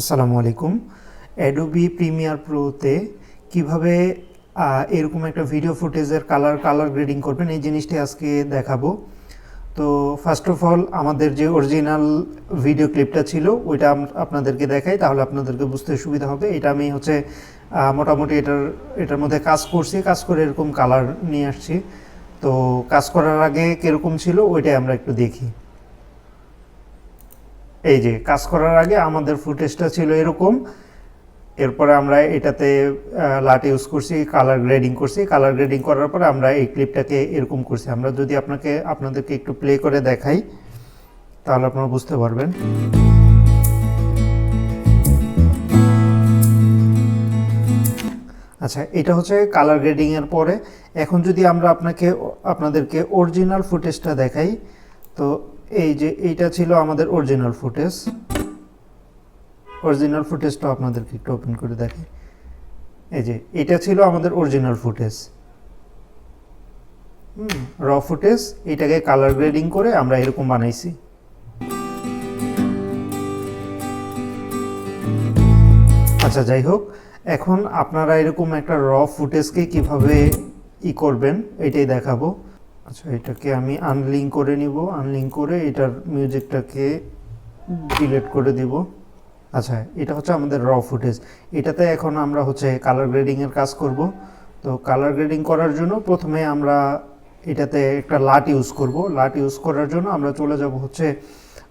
আসসালামু আলাইকুম। Adobe Premiere প্রোতে কিভাবে এরকম একটা ভিডিও ফুটেজের কালার গ্রেডিং করবেন এই জিনিসটি আজকে দেখাবো। তো ফার্স্ট অফ অল আমাদের যে অরিজিনাল ভিডিও ক্লিপটা ছিল ওইটা আপনাদেরকে দেখাই, তাহলে আপনাদেরকে বুঝতে সুবিধা হবে। এটা আমি মোটামুটি এটার মধ্যে কাজ করে এরকম কালার নিয়ে আসছি। তো কাজ করার আগে কীরকম ছিল ওইটাই আমরা একটু দেখি। এই যে কাজ করার আগে আমাদের ফুটেজটা ছিল এরকম, এরপরে আমরা এটাতে লাট ইউজ করছি, কালার গ্রেডিং করার পরে আমরা এই ক্লিপটাকে এরকম করছি। আমরা যদি আপনাদেরকে একটু প্লে করে দেখাই তাহলে আপনারা বুঝতে পারবেন। আচ্ছা, এটা হচ্ছে কালার গ্রেডিংয়ের পরে। এখন যদি আমরা আপনাদেরকে অরিজিনাল ফুটেজটা দেখাই, তো এই যে এইটা ছিল আমাদের অরিজিনাল ফুটেজটা আপনাদেরকে একটু ওপেন করে দেখি। এই যে এটা ছিল আমাদের অরিজিনাল ফুটেজ, র ফুটেজ। এটাকে কালার গ্রেডিং করে আমরা এরকম বানাইছি। আচ্ছা, যাই হোক, এখন আপনারা এরকম একটা র ফুটেজকে কিভাবে করবেন এটাই দেখাবো। আচ্ছা, এটাকে আমি আনলিঙ্ক করে নিব, আনলিঙ্ক করে এটার মিউজিকটাকে ডিলিট করে দিব। আচ্ছা, এটা হচ্ছে আমাদের র ফুটেজ। এটাতে এখন আমরা কালার গ্রেডিংয়ের কাজ করব। তো কালার গ্রেডিং করার জন্য প্রথমে আমরা এটাতে একটা লাট ইউজ করব। লাট ইউজ করার জন্য আমরা চলে যাব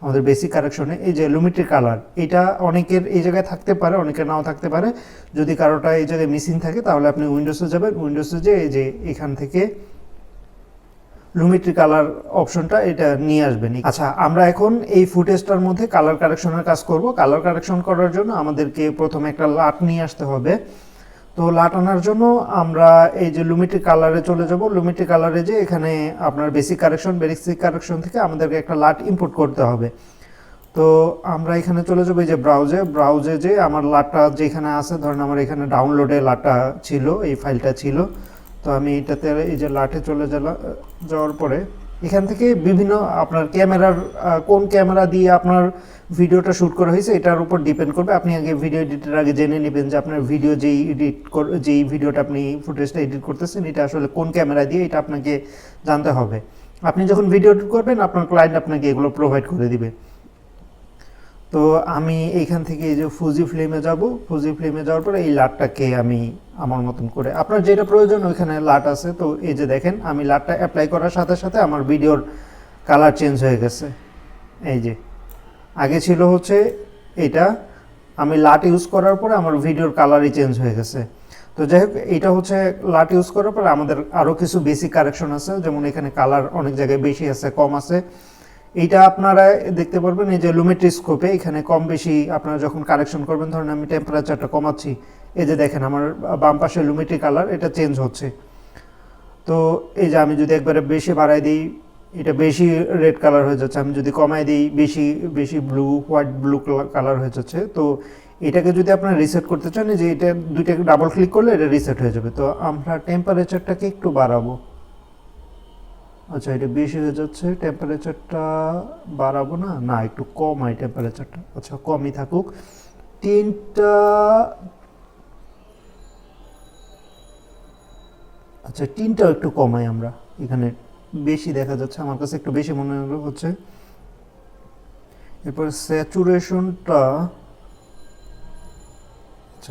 আমাদের বেসিক কারেকশনে। এই যে লুমিট্রি কালার, এটা অনেকের এই জায়গায় থাকতে পারে, অনেকের নাও থাকতে পারে। যদি কারোটা এই জায়গায় মিসিং থাকে তাহলে আপনি উইন্ডোজে যাবেন, উইন্ডোজে যে এই যে এখান থেকে লুমিট্রি কালার অপশনটা এটা নিয়ে আসবেন। আচ্ছা, আমরা এখন এই ফুটেজটার মধ্যে কালার কারেকশনের কাজ করব। কালার কারেকশন করার জন্য আমাদেরকে প্রথমে একটা লাট নিয়ে আসতে হবে। তো লাট আনার জন্য আমরা এই যে লুমিট্রি কালারে চলে যাব। লুমিট্রি কালারে যে এখানে আপনার বেসিক কারেকশন থেকে আমাদেরকে একটা লাট ইম্পোর্ট করতে হবে। তো আমরা এখানে চলে যাবো এই যে ব্রাউজে যে আমার লাটটা যেখানে আছে, ধরেন আমার এখানে ডাউনলোডে লাটটা ছিল, এই ফাইলটা ছিল। তো আমি এটাতে এই যে লাটে চলে যাওয়ার পরে এখান থেকে বিভিন্ন আপনার কোন ক্যামেরা দিয়ে আপনার ভিডিওটা শ্যুট করা হয়েছে এটার উপর ডিপেন্ড করবে। আপনি আগে ভিডিও এডিটের আগে জেনে নেবেন যে আপনার যেই ভিডিওটা আপনি ফুটেজটা এডিট করতেছেন এটা আসলে কোন ক্যামেরা দিয়ে, এটা আপনাকে জানতে হবে। আপনি যখন ভিডিও এডিট করবেন আপনার ক্লায়েন্ট আপনাকে এগুলো প্রোভাইড করে দিবে। তো আমি এইখান থেকে এই যে ফুজি ফিল্মে যাওয়ার পরে এই লাটটাকে আমি আমার মতন করে, আপনার যেটা প্রয়োজন ওইখানে লাট আছে। তো এই যে দেখেন আমি লাটটা অ্যাপ্লাই করার সাথে সাথে আমার ভিডিওর কালার চেঞ্জ হয়ে গেছে। এই যে আগে ছিল এটা, আমি লাট ইউজ করার পরে আমার ভিডিওর কালারই চেঞ্জ হয়ে গেছে। তো যাই হোক, এইটা লাট ইউজ করার পরে আমাদের আরও কিছু বেসিক কারেকশন আছে, যেমন এখানে কালার অনেক জায়গায় বেশি আছে, কম আছে। এইটা আপনারা দেখতে পারবেন এই যে লুমিট্রি স্কোপে এখানে কম বেশি আপনারা যখন কারেকশন করবেন, ধরেন আমি টেম্পারেচারটা কমাচ্ছি, এই যে দেখেন আমার বাম পাশে লুমিট্রি কালার এটা চেঞ্জ হচ্ছে। তো এই যে আমি যদি একবারে বেশি বাড়াই দিই এটা বেশি রেড কালার হয়ে যাচ্ছে, আমি যদি কমাই দিই বেশি হোয়াইট ব্লু কালার হয়ে যাচ্ছে। তো এটাকে যদি আপনারা রিসেট করতে চান যে এটা দুইটাকে ডাবল ক্লিক করলে এটা রিসেট হয়ে যাবে। তো আমরা টেম্পারেচারটাকে একটু বাড়াবো। আচ্ছা, এটা বেশি হয়ে যাচ্ছে, টেম্পারেচারটা বাড়াবো না একটু কম হয় টেম্পারেচারটা। আচ্ছা, কমই থাকুক। টিনটাও একটু কমাই আমরা, এখানে বেশি দেখা যাচ্ছে, আমার কাছে একটু বেশি মনে হচ্ছে। এরপর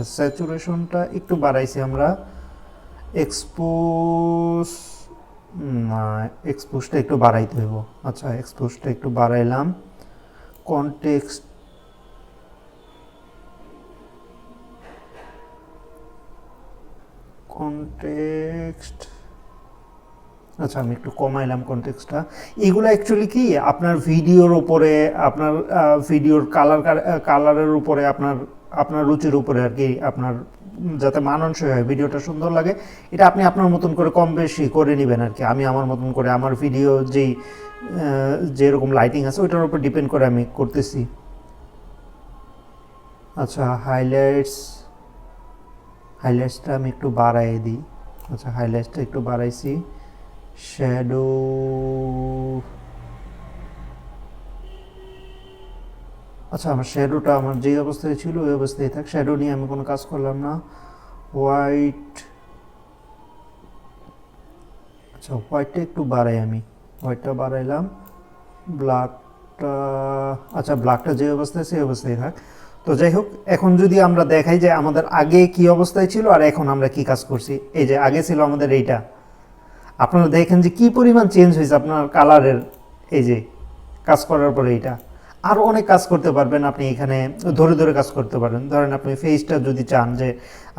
স্যাচুরেশনটা একটু বাড়াইছি আমরা। এক্সপোজটা একটু বাড়াইতে হইব। আচ্ছা, এক্সপোজটা একটু বাড়াইলাম। কনটেক্সট আচ্ছা, আমি একটু কমাইলাম কনটেক্সটটা। এগুলো অ্যাকচুয়ালি কি আপনার ভিডিওর উপরে, আপনার ভিডিওর কালারের উপরে, আপনার রুচির উপরে আর কি, আপনার যাতে মানানসই হয়, ভিডিওটা সুন্দর লাগে, এটা আপনি আপনার মতন করে কম বেশি করে নেবেন আর কি। আমি আমার মতন করে আমার ভিডিও যেরকম লাইটিং আছে ওইটার উপর ডিপেন্ড করে আমি করতেছি। আচ্ছা, হাইলাইটসটা আমি একটু বাড়াই দিই। আচ্ছা, হাইলাইটসটা একটু বাড়াইছি। শ্যাডো আচ্ছা, আমার শ্যাডোটা আমার যে অবস্থায় ছিল ওই অবস্থায় থাক, শ্যাডো নিয়ে আমি কোনো কাজ করলাম না। হোয়াইট, আচ্ছা হোয়াইটটা একটু বাড়াই, আমি হোয়াইটটা বাড়াইলাম। ব্ল্যাকটা, আচ্ছা ব্ল্যাকটা যে অবস্থায় সেই অবস্থায় থাক। তো যাই হোক, এখন যদি আমরা দেখাই যে আমাদের আগে কি অবস্থায় ছিল আর এখন আমরা কি কাজ করছি। এই যে আগে ছিল আমাদের এইটা, আপনারা দেখেন যে কি পরিমাণ চেঞ্জ হয়েছে আপনার কালারের। এই যে কাজ করার পরে এইটা আরও অনেক কাজ করতে পারবেন আপনি, এখানে ধরে ধরে কাজ করতে পারবেন। ধরেন আপনি ফেসটা যদি চান যে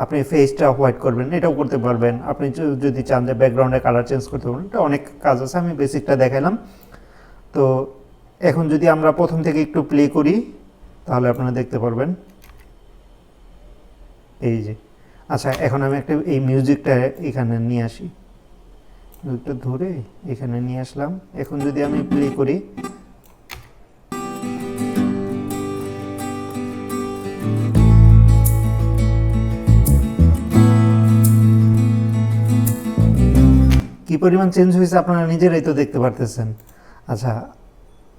আপনি ফেসটা হোয়াইট করবেন, এটাও করতে পারবেন। আপনি যদি চান যে ব্যাকগ্রাউন্ডে কালার চেঞ্জ করতে পারবেন, এটা অনেক কাজ আছে। আমি বেসিকটা দেখালাম। তো এখন যদি আমরা প্রথম থেকে একটু প্লে করি তাহলে আপনারা দেখতে পারবেন। এই যে, আচ্ছা এখন আমি একটা এই মিউজিকটা এখানে নিয়ে আসি, মিউজিকটা ধরে এখানে নিয়ে আসলাম। এখন যদি আমি প্লে করি, কি পরিমাণ চেঞ্জ হয়েছে আপনারা নিজেরাই তো দেখতে পারতেছেন। আচ্ছা,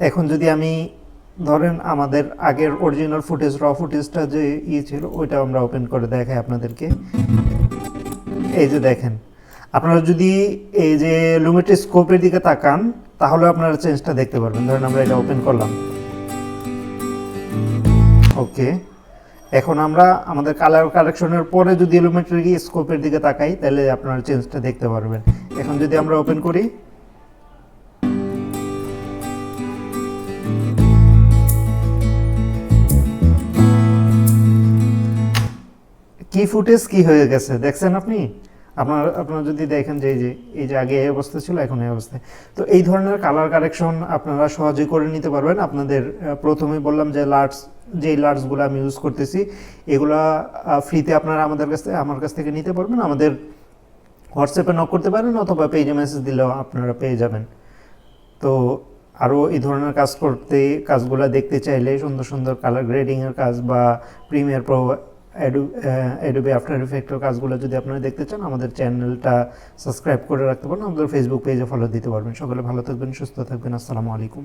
এখন যদি আমি ধরেন আমাদের আগের অরিজিনাল ফুটেজ, র ফুটেজটা যে ছিল ওইটা আমরা ওপেন করে দেখাই আপনাদেরকে। এই যে দেখেন, আপনারা যদি এই যে লুমিট্রি স্কোপের দিকে তাকান তাহলে আপনারা চেঞ্জটা দেখতে পারবেন। ধরেন আমরা এটা ওপেন করলাম, ওকে। এখন আমরা আমাদের কালার কারেকশনের পরে যদি লুমিট্রি স্কোপের দিকে তাকাই তাহলে আপনারা চেঞ্জটা দেখতে পারবেন। এখন যদি আমরা ওপেন করি, কি ফুটেজ কি হয়ে গেছে দেখছেন আপনি। আপনারা যদি দেখেন যে এই যে আগে এই অবস্থা ছিল এখন এই অবস্থায়। তো এই ধরনের কালার কারেকশন আপনারা সহজে করে নিতে পারবেন। আপনাদের প্রথমে বললাম যে যেই লার্টসগুলো আমি ইউজ করতেছি এগুলা ফ্রিতে আপনারা আমার কাছ থেকে নিতে পারবেন। আমাদের হোয়াটসঅ্যাপে নক করতে পারেন অথবা পেজে মেসেজ দিলেও আপনারা পেয়ে যাবেন। তো আরও এই ধরনের কাজগুলো দেখতে চাইলে সুন্দর সুন্দর কালার গ্রেডিংয়ের কাজ বা প্রিমিয়ার প্রো, অ্যাডোবি আফটার ইফেক্টের কাজগুলো যদি আপনারা দেখতে চান আমাদের চ্যানেলটা সাবস্ক্রাইব করে রাখতে পারেন, আমাদের ফেসবুক পেজে ফলো দিতে পারবেন। সকলে ভালো থাকবেন, সুস্থ থাকবেন। আসসালামু আলাইকুম।